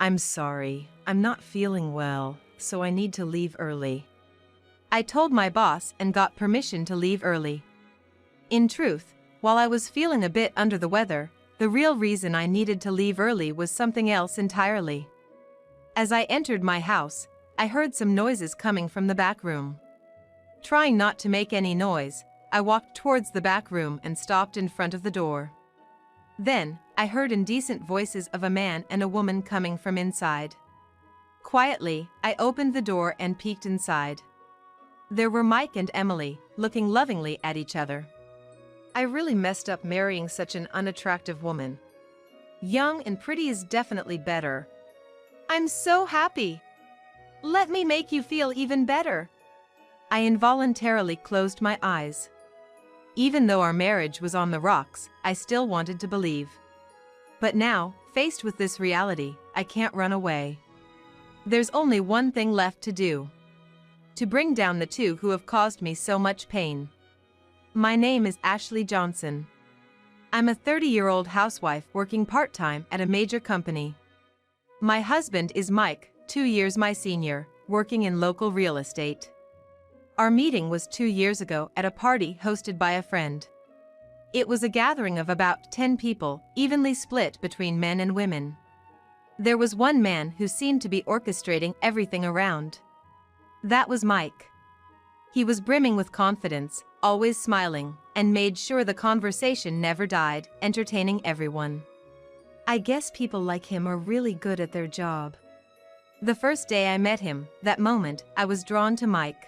I'm sorry, I'm not feeling well, so I need to leave early. I told my boss and got permission to leave early. In truth, while I was feeling a bit under the weather, the real reason I needed to leave early was something else entirely. As I entered my house, I heard some noises coming from the back room. Trying not to make any noise, I walked towards the back room and stopped in front of the door. Then, I heard indecent voices of a man and a woman coming from inside. Quietly, I opened the door and peeked inside. There were Mike and Emily, looking lovingly at each other. I really messed up marrying such an unattractive woman. Young and pretty is definitely better. I'm so happy. Let me make you feel even better. I involuntarily closed my eyes. Even though our marriage was on the rocks, I still wanted to believe. But now, faced with this reality, I can't run away. There's only one thing left to do. To bring down the two who have caused me so much pain. My name is Ashley Johnson. I'm a 30-year-old housewife working part-time at a major company. My husband is Mike, 2 years my senior, working in local real estate. Our meeting was 2 years ago at a party hosted by a friend. It was a gathering of about 10 people, evenly split between men and women. There was one man who seemed to be orchestrating everything around. That was Mike. He was brimming with confidence, always smiling, and made sure the conversation never died, entertaining everyone. I guess people like him are really good at their job. The first day I met him, that moment, I was drawn to Mike.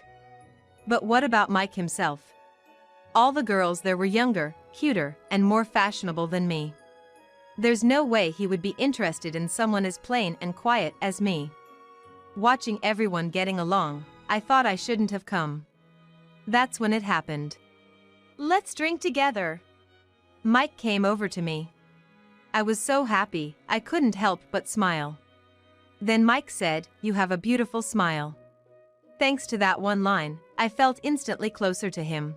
But what about Mike himself? All the girls there were younger, cuter, and more fashionable than me. There's no way he would be interested in someone as plain and quiet as me. Watching everyone getting along, I thought I shouldn't have come. That's when it happened. Let's drink together. Mike came over to me. I was so happy, I couldn't help but smile. Then Mike said, "You have a beautiful smile." Thanks to that one line, I felt instantly closer to him.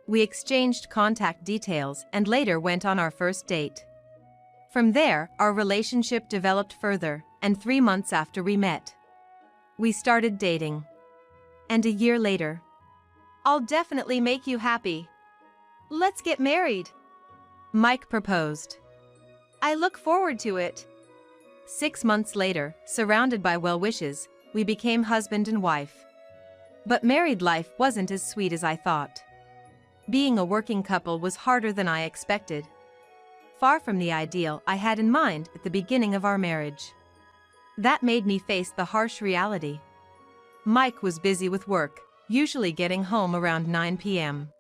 We exchanged contact details and later went on our first date. From there, our relationship developed further, and 3 months after we met, we started dating. And a year later, "I'll definitely make you happy. Let's get married," Mike proposed. I look forward to it. 6 months later, surrounded by well wishes, we became husband and wife. But married life wasn't as sweet as I thought. Being a working couple was harder than I expected. Far from the ideal I had in mind at the beginning of our marriage. That made me face the harsh reality. Mike was busy with work, usually getting home around 9 p.m.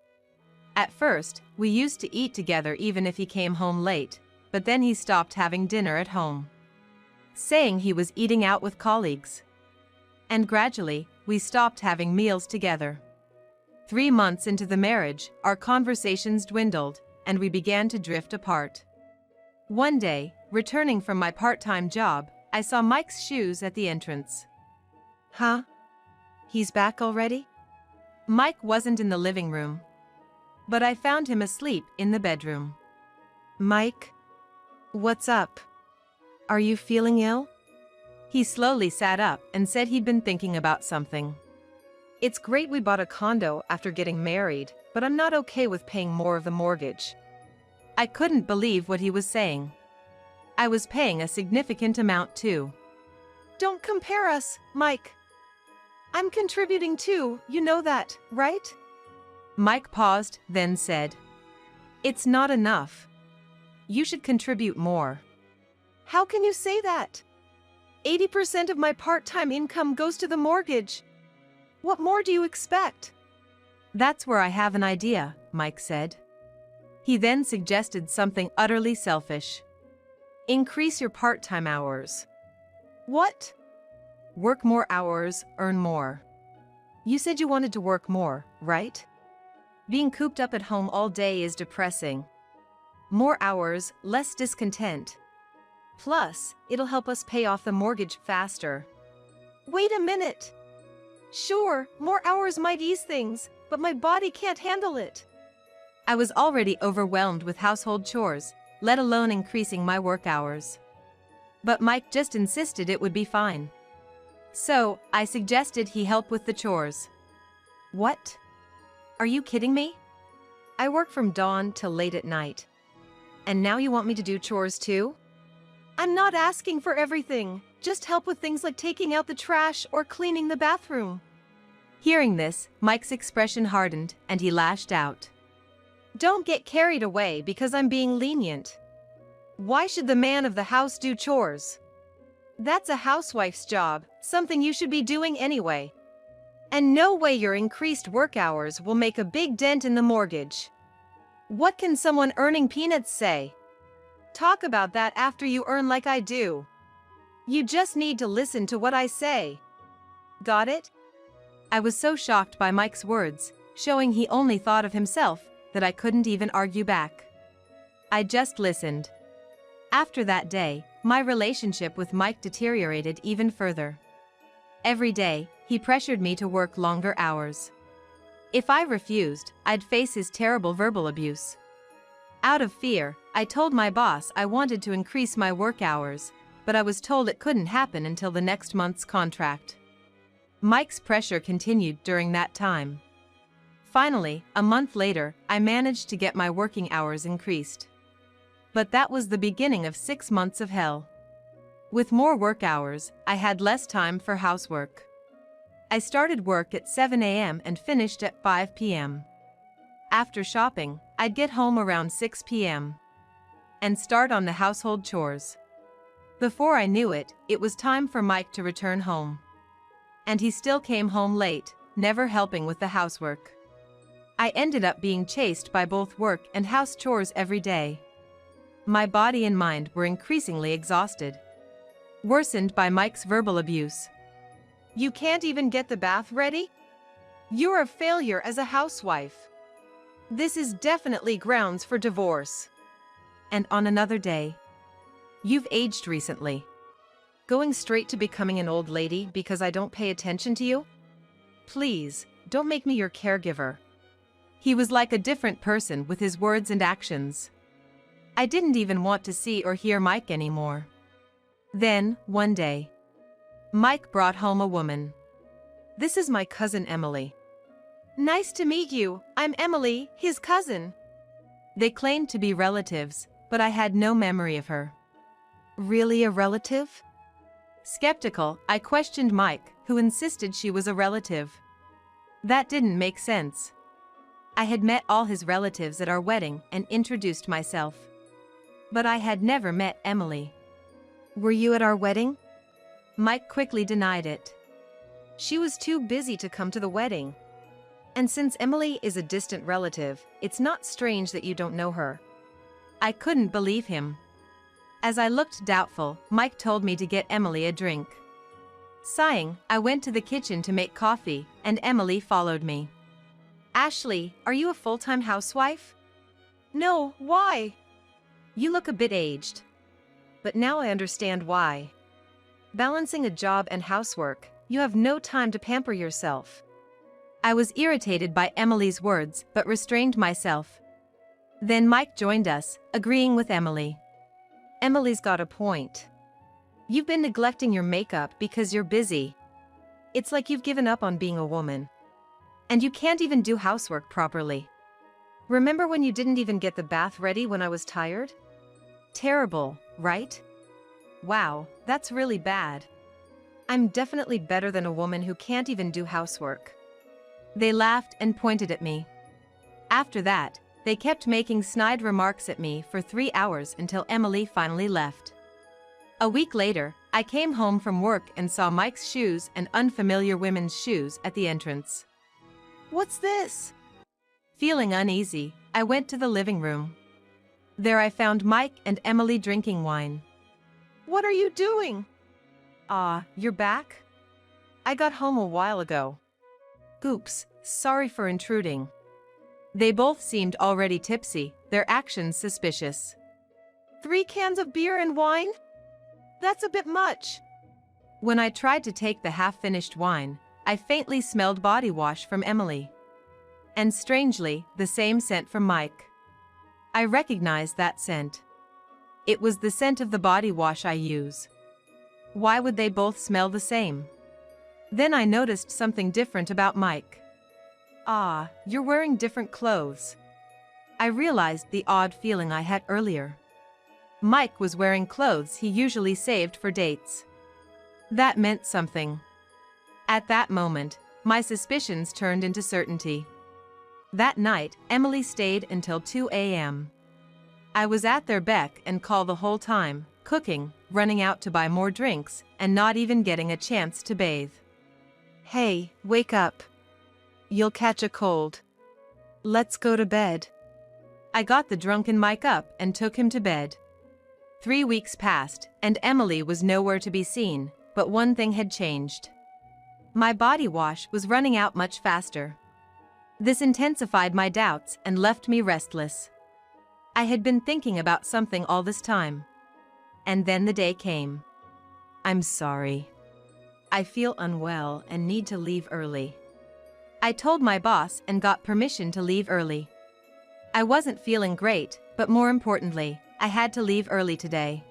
At first, we used to eat together even if he came home late, but then he stopped having dinner at home, saying he was eating out with colleagues. And gradually, we stopped having meals together. 3 months into the marriage, our conversations dwindled, and we began to drift apart. One day, returning from my part-time job, I saw Mike's shoes at the entrance. Huh? He's back already? Mike wasn't in the living room, but I found him asleep in the bedroom. Mike? What's up? Are you feeling ill? He slowly sat up and said he'd been thinking about something. It's great we bought a condo after getting married, but I'm not okay with paying more of the mortgage. I couldn't believe what he was saying. I was paying a significant amount too. Don't compare us, Mike. I'm contributing too, you know that, right? Mike paused, then said, "It's not enough. You should contribute more." How can you say that? 80% of my part-time income goes to the mortgage. What more do you expect? That's where I have an idea, Mike said. He then suggested something utterly selfish. Increase your part-time hours. What? Work more hours, earn more. You said you wanted to work more, right? Being cooped up at home all day is depressing. More hours, less discontent. Plus, it'll help us pay off the mortgage faster. Wait a minute. Sure, more hours might ease things, but my body can't handle it. I was already overwhelmed with household chores, let alone increasing my work hours. But Mike just insisted it would be fine. So, I suggested he help with the chores. What? Are you kidding me? I work from dawn till late at night. And now you want me to do chores too? I'm not asking for everything. Just help with things like taking out the trash or cleaning the bathroom. Hearing this, Mike's expression hardened and he lashed out. Don't get carried away because I'm being lenient. Why should the man of the house do chores? That's a housewife's job, something you should be doing anyway. And no way your increased work hours will make a big dent in the mortgage. What can someone earning peanuts say? Talk about that after you earn like I do. You just need to listen to what I say. Got it? I was so shocked by Mike's words, showing he only thought of himself, that I couldn't even argue back. I just listened. After that day, my relationship with Mike deteriorated even further. Every day, he pressured me to work longer hours. If I refused, I'd face his terrible verbal abuse. Out of fear, I told my boss I wanted to increase my work hours, but I was told it couldn't happen until the next month's contract. Mike's pressure continued during that time. Finally, a month later, I managed to get my working hours increased. But that was the beginning of 6 months of hell. With more work hours, I had less time for housework. I started work at 7 a.m. and finished at 5 p.m. After shopping, I'd get home around 6 p.m. and start on the household chores. Before I knew it, it was time for Mike to return home. And he still came home late, never helping with the housework. I ended up being chased by both work and house chores every day. My body and mind were increasingly exhausted, worsened by Mike's verbal abuse. You can't even get the bath ready? You're a failure as a housewife. This is definitely grounds for divorce. And on another day, you've aged recently. Going straight to becoming an old lady because I don't pay attention to you? Please, don't make me your caregiver. He was like a different person with his words and actions. I didn't even want to see or hear Mike anymore. Then, one day, Mike brought home a woman. This is my cousin Emily. Nice to meet you, I'm Emily, his cousin. They claimed to be relatives, but I had no memory of her. Really a relative? Skeptical, I questioned Mike, who insisted she was a relative. That didn't make sense. I had met all his relatives at our wedding and introduced myself. But I had never met Emily. Were you at our wedding? Mike quickly denied it. She was too busy to come to the wedding. And since Emily is a distant relative, it's not strange that you don't know her. I couldn't believe him. As I looked doubtful, Mike told me to get Emily a drink. Sighing, I went to the kitchen to make coffee, and Emily followed me. Ashley, are you a full-time housewife? No, why? You look a bit aged. But now I understand why. Balancing a job and housework, you have no time to pamper yourself. I was irritated by Emily's words, but restrained myself. Then Mike joined us, agreeing with Emily. Emily's got a point. You've been neglecting your makeup because you're busy. It's like you've given up on being a woman. And you can't even do housework properly. Remember when you didn't even get the bath ready when I was tired? Terrible, right? Wow, that's really bad. I'm definitely better than a woman who can't even do housework. They laughed and pointed at me. After that, they kept making snide remarks at me for 3 hours until Emily finally left. A week later, I came home from work and saw Mike's shoes and unfamiliar women's shoes at the entrance. What's this? Feeling uneasy, I went to the living room. There I found Mike and Emily drinking wine. What are you doing? Ah, you're back? I got home a while ago. Oops, sorry for intruding. They both seemed already tipsy, their actions suspicious. 3 cans of beer and wine? That's a bit much. When I tried to take the half-finished wine, I faintly smelled body wash from Emily. And strangely, the same scent from Mike. I recognized that scent. It was the scent of the body wash I use. Why would they both smell the same? Then I noticed something different about Mike. Ah, you're wearing different clothes. I realized the odd feeling I had earlier. Mike was wearing clothes he usually saved for dates. That meant something. At that moment, my suspicions turned into certainty. That night, Emily stayed until 2 a.m. I was at their beck and call the whole time, cooking, running out to buy more drinks, and not even getting a chance to bathe. Hey, wake up. You'll catch a cold. Let's go to bed. I got the drunken Mike up and took him to bed. 3 weeks passed, and Emily was nowhere to be seen, but one thing had changed. My body wash was running out much faster. This intensified my doubts and left me restless. I had been thinking about something all this time. And then the day came. I'm sorry. I feel unwell and need to leave early. I told my boss and got permission to leave early. I wasn't feeling great, but more importantly, I had to leave early today.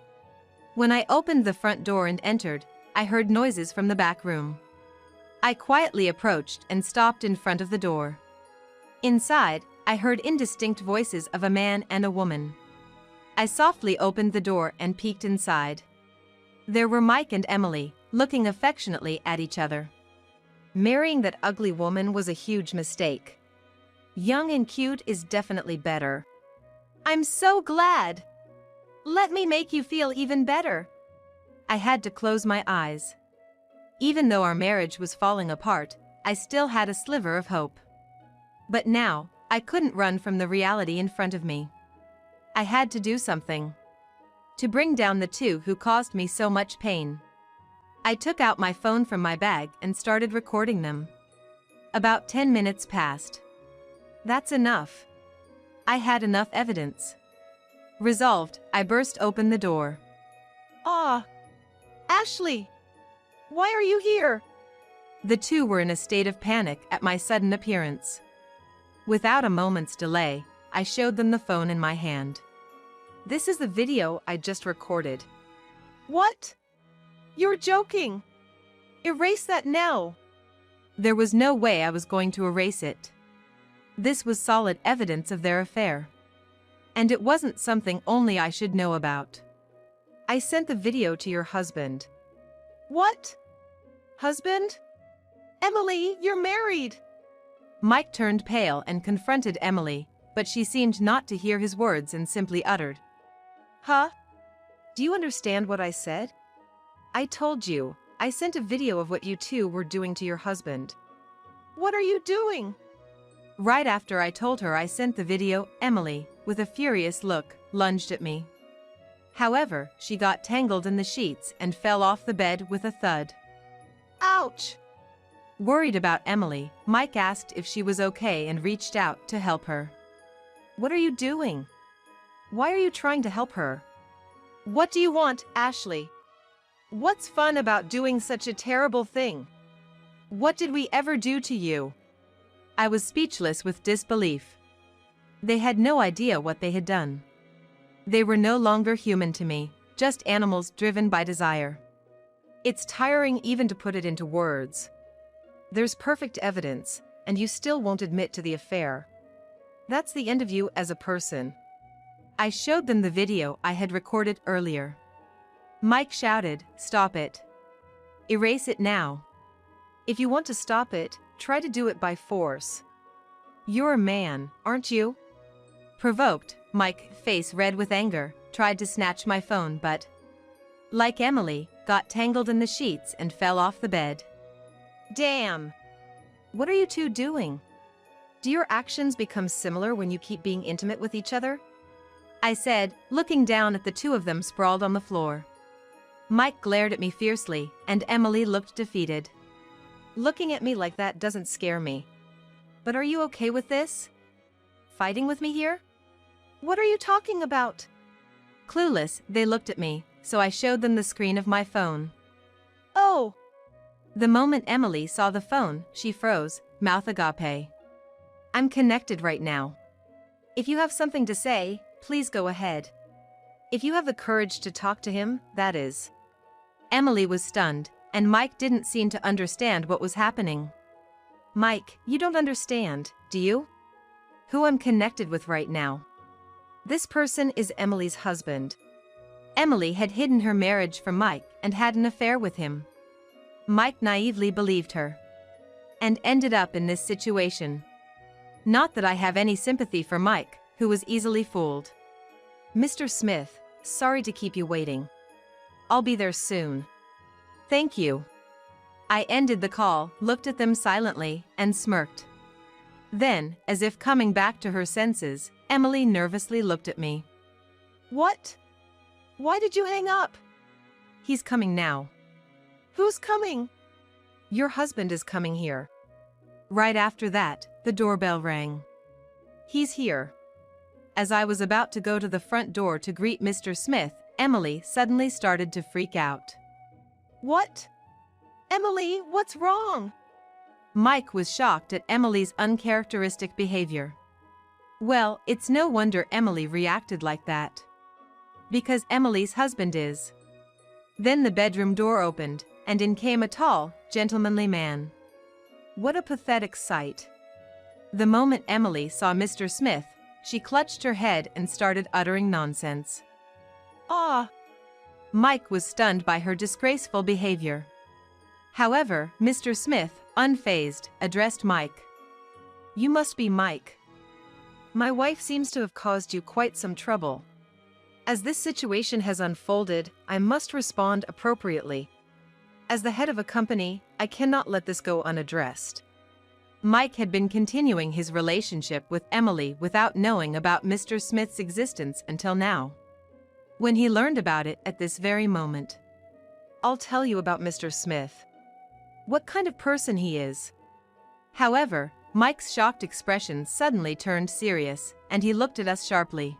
When I opened the front door and entered, I heard noises from the back room. I quietly approached and stopped in front of the door. Inside, I heard indistinct voices of a man and a woman. I softly opened the door and peeked inside. There were Mike and Emily, looking affectionately at each other. Marrying that ugly woman was a huge mistake. Young and cute is definitely better. I'm so glad! Let me make you feel even better. I had to close my eyes. Even though our marriage was falling apart, I still had a sliver of hope. But now, I couldn't run from the reality in front of me. I had to do something. To bring down the two who caused me so much pain. I took out my phone from my bag and started recording them. About 10 minutes passed. That's enough. I had enough evidence. Resolved, I burst open the door. Ah! Ashley! Why are you here? The two were in a state of panic at my sudden appearance. Without a moment's delay, I showed them the phone in my hand. This is the video I just recorded. What? You're joking! Erase that now! There was no way I was going to erase it. This was solid evidence of their affair. And it wasn't something only I should know about. I sent the video to your husband. What? Husband? Emily, you're married! Mike turned pale and confronted Emily, but she seemed not to hear his words and simply uttered. Huh? Do you understand what I said? I told you, I sent a video of what you two were doing to your husband. What are you doing? Right after I told her I sent the video, Emily, with a furious look, lunged at me. However, she got tangled in the sheets and fell off the bed with a thud. Ouch! Worried about Emily, Mike asked if she was okay and reached out to help her. What are you doing? Why are you trying to help her? What do you want, Ashley? What's fun about doing such a terrible thing? What did we ever do to you? I was speechless with disbelief. They had no idea what they had done. They were no longer human to me, just animals driven by desire. It's tiring even to put it into words. There's perfect evidence, and you still won't admit to the affair. That's the end of you as a person. I showed them the video I had recorded earlier. Mike shouted, "Stop it. Erase it now. If you want to stop it, try to do it by force. You're a man, aren't you?" Provoked, Mike, face red with anger, tried to snatch my phone but, like Emily, got tangled in the sheets and fell off the bed. Damn! What are you two doing? Do your actions become similar when you keep being intimate with each other? I said, looking down at the two of them sprawled on the floor. Mike glared at me fiercely, and Emily looked defeated. Looking at me like that doesn't scare me. But are you okay with this? Fighting with me here? What are you talking about? Clueless, they looked at me, so I showed them the screen of my phone. Oh! The moment Emily saw the phone, she froze, mouth agape. I'm connected right now. If you have something to say, please go ahead. If you have the courage to talk to him, that is. Emily was stunned, and Mike didn't seem to understand what was happening. Mike, you don't understand, do you? Who I'm connected with right now. This person is Emily's husband. Emily had hidden her marriage from Mike and had an affair with him. Mike naively believed her. And ended up in this situation. Not that I have any sympathy for Mike, who was easily fooled. Mr. Smith, sorry to keep you waiting. I'll be there soon. Thank you. I ended the call, looked at them silently, and smirked. Then, as if coming back to her senses, Emily nervously looked at me. What? Why did you hang up? He's coming now. Who's coming? Your husband is coming here. Right after that, the doorbell rang. He's here. As I was about to go to the front door to greet Mr. Smith, Emily suddenly started to freak out. What? Emily, what's wrong? Mike was shocked at Emily's uncharacteristic behavior. Well, it's no wonder Emily reacted like that. Because Emily's husband is. Then the bedroom door opened, and in came a tall, gentlemanly man. What a pathetic sight. The moment Emily saw Mr. Smith, she clutched her head and started uttering nonsense. Ah! Mike was stunned by her disgraceful behavior. However, Mr. Smith, unfazed, addressed Mike. You must be Mike. My wife seems to have caused you quite some trouble. As this situation has unfolded, I must respond appropriately. As the head of a company, I cannot let this go unaddressed. Mike had been continuing his relationship with Emily without knowing about Mr. Smith's existence until now. When he learned about it at this very moment. I'll tell you about Mr. Smith. What kind of person he is. However, Mike's shocked expression suddenly turned serious, and he looked at us sharply.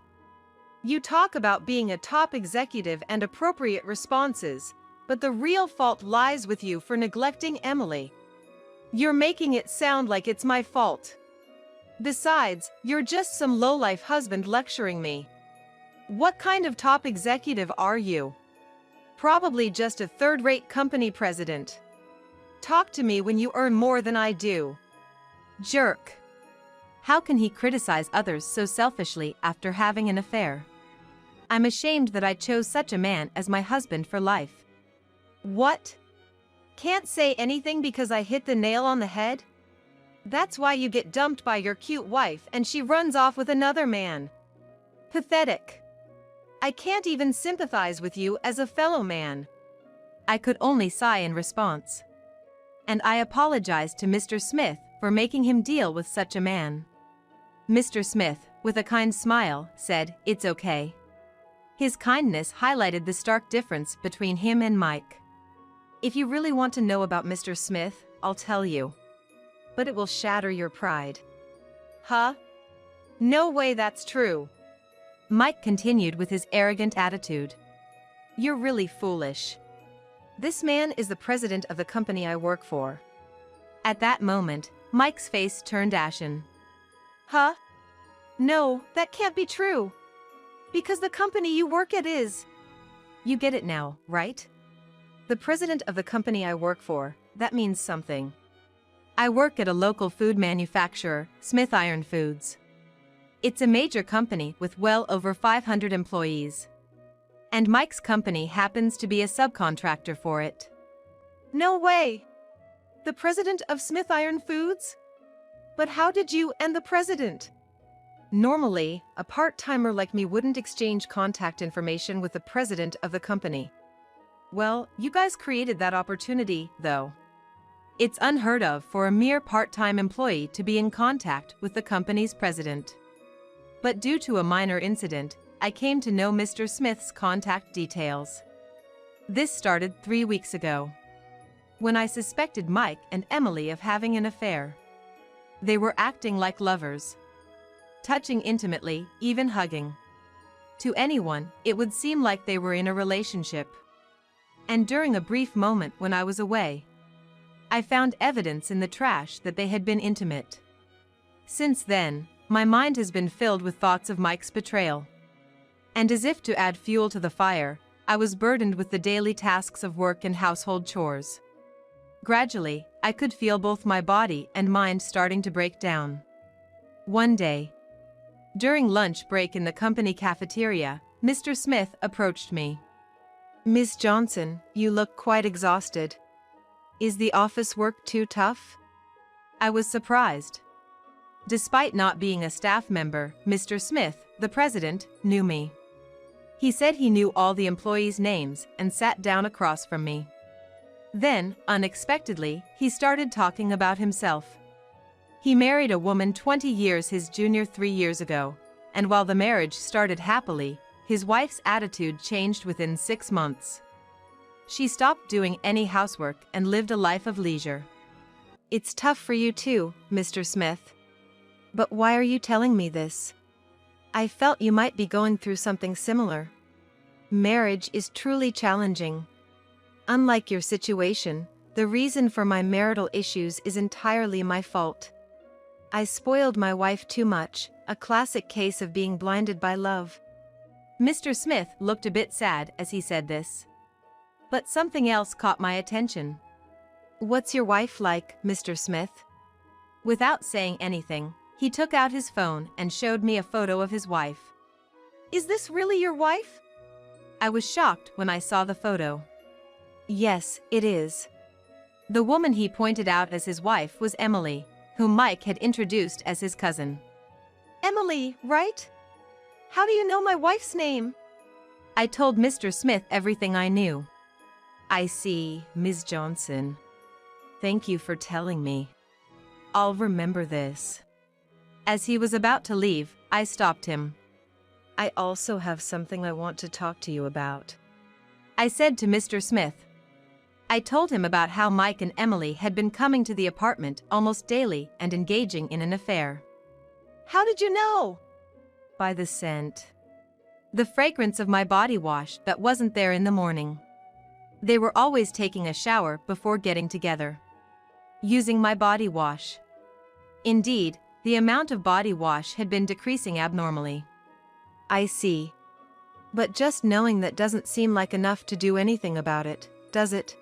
You talk about being a top executive and appropriate responses, but the real fault lies with you for neglecting Emily. You're making it sound like it's my fault. Besides, you're just some lowlife husband lecturing me. What kind of top executive are you? Probably just a third-rate company president. Talk to me when you earn more than I do. Jerk. How can he criticize others so selfishly after having an affair? I'm ashamed that I chose such a man as my husband for life. What? Can't say anything because I hit the nail on the head? That's why you get dumped by your cute wife and she runs off with another man. Pathetic. I can't even sympathize with you as a fellow man. I could only sigh in response. And I apologized to Mr. Smith for making him deal with such a man. Mr. Smith, with a kind smile, said, "It's okay." His kindness highlighted the stark difference between him and Mike. If you really want to know about Mr. Smith, I'll tell you. But it will shatter your pride. Huh? No way that's true. Mike continued with his arrogant attitude. You're really foolish. This man is the president of the company I work for. At that moment, Mike's face turned ashen. Huh? No, that can't be true. Because the company you work at is... You get it now, right? The president of the company I work for, that means something. I work at a local food manufacturer, Smith Iron Foods. It's a major company with well over 500 employees. And Mike's company happens to be a subcontractor for it. No way! The president of Smith Iron Foods? But how did you and the president? Normally, a part-timer like me wouldn't exchange contact information with the president of the company. Well, you guys created that opportunity, though. It's unheard of for a mere part-time employee to be in contact with the company's president. But due to a minor incident, I came to know Mr. Smith's contact details. This started 3 weeks ago, when I suspected Mike and Emily of having an affair. They were acting like lovers, touching intimately, even hugging. To anyone, it would seem like they were in a relationship. And during a brief moment when I was away, I found evidence in the trash that they had been intimate. Since then, my mind has been filled with thoughts of Mike's betrayal. And as if to add fuel to the fire, I was burdened with the daily tasks of work and household chores. Gradually, I could feel both my body and mind starting to break down. One day, during lunch break in the company cafeteria, Mr. Smith approached me. "Miss Johnson, you look quite exhausted. Is the office work too tough?" I was surprised. Despite not being a staff member, Mr. Smith, the president, knew me. He said he knew all the employees' names and sat down across from me. Then, unexpectedly, he started talking about himself. He married a woman 20 years his junior 3 years ago, and while the marriage started happily, his wife's attitude changed within 6 months. She stopped doing any housework and lived a life of leisure. "It's tough for you too, Mr. Smith. But why are you telling me this? I felt you might be going through something similar. Marriage is truly challenging. Unlike your situation, the reason for my marital issues is entirely my fault. I spoiled my wife too much, a classic case of being blinded by love." Mr. Smith looked a bit sad as he said this. But something else caught my attention. "What's your wife like, Mr. Smith?" Without saying anything, he took out his phone and showed me a photo of his wife. "Is this really your wife?" I was shocked when I saw the photo. "Yes, it is." The woman he pointed out as his wife was Emily, whom Mike had introduced as his cousin. "Emily, right? How do you know my wife's name?" I told Mr. Smith everything I knew. "I see, Ms. Johnson. Thank you for telling me. I'll remember this." As he was about to leave, I stopped him. "I also have something I want to talk to you about," I said to Mr. Smith. I told him about how Mike and Emily had been coming to the apartment almost daily and engaging in an affair. "How did you know?" "By the scent. The fragrance of my body wash that wasn't there in the morning. They were always taking a shower before getting together. Using my body wash. Indeed, the amount of body wash had been decreasing abnormally." "I see. But just knowing that doesn't seem like enough to do anything about it, does it?"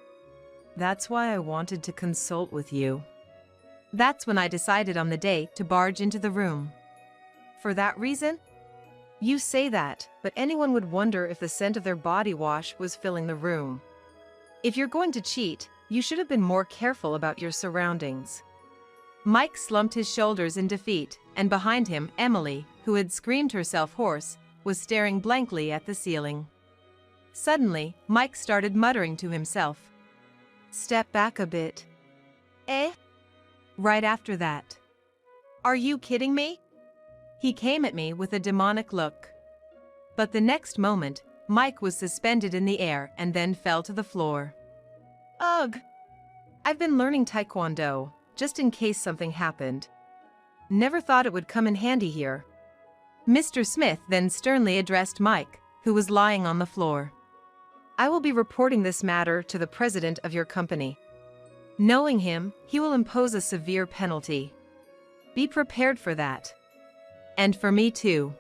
"That's why I wanted to consult with you." That's when I decided on the day to barge into the room. "For that reason?" "You say that, but anyone would wonder if the scent of their body wash was filling the room. If you're going to cheat, you should have been more careful about your surroundings." Mike slumped his shoulders in defeat, and behind him, Emily, who had screamed herself hoarse, was staring blankly at the ceiling. Suddenly, Mike started muttering to himself. "Step back a bit." "Eh?" Right after that. "Are you kidding me?" He came at me with a demonic look. But the next moment, Mike was suspended in the air and then fell to the floor. "Ugh! I've been learning Taekwondo, just in case something happened. Never thought it would come in handy here." Mr. Smith then sternly addressed Mike, who was lying on the floor. "I will be reporting this matter to the president of your company. Knowing him, he will impose a severe penalty. Be prepared for that. And for me too.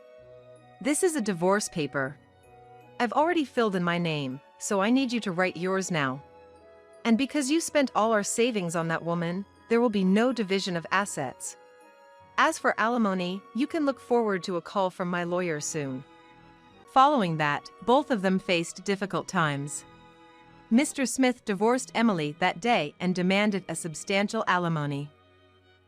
This is a divorce paper. I've already filled in my name, so I need you to write yours now. And because you spent all our savings on that woman, there will be no division of assets. As for alimony, you can look forward to a call from my lawyer soon." Following that, both of them faced difficult times. Mr. Smith divorced Emily that day and demanded a substantial alimony.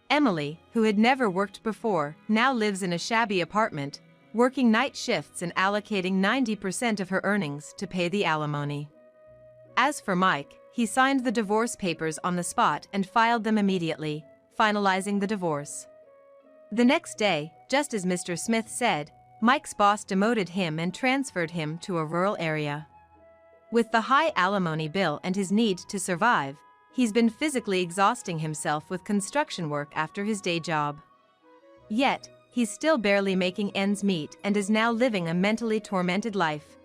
Emily, who had never worked before, now lives in a shabby apartment, working night shifts and allocating 90% of her earnings to pay the alimony. As for Mike, he signed the divorce papers on the spot and filed them immediately, finalizing the divorce. The next day, just as Mr. Smith said, Mike's boss demoted him and transferred him to a rural area. With the high alimony bill and his need to survive, he's been physically exhausting himself with construction work after his day job. Yet, he's still barely making ends meet and is now living a mentally tormented life.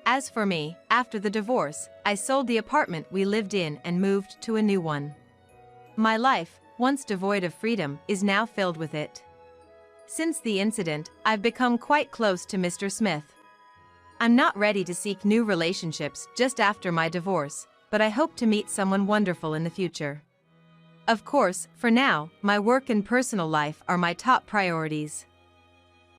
As for me, after the divorce, I sold the apartment we lived in and moved to a new one. My life, once devoid of freedom, is now filled with it. Since the incident, I've become quite close to Mr. Smith. I'm not ready to seek new relationships just after my divorce, but I hope to meet someone wonderful in the future. Of course, for now, my work and personal life are my top priorities.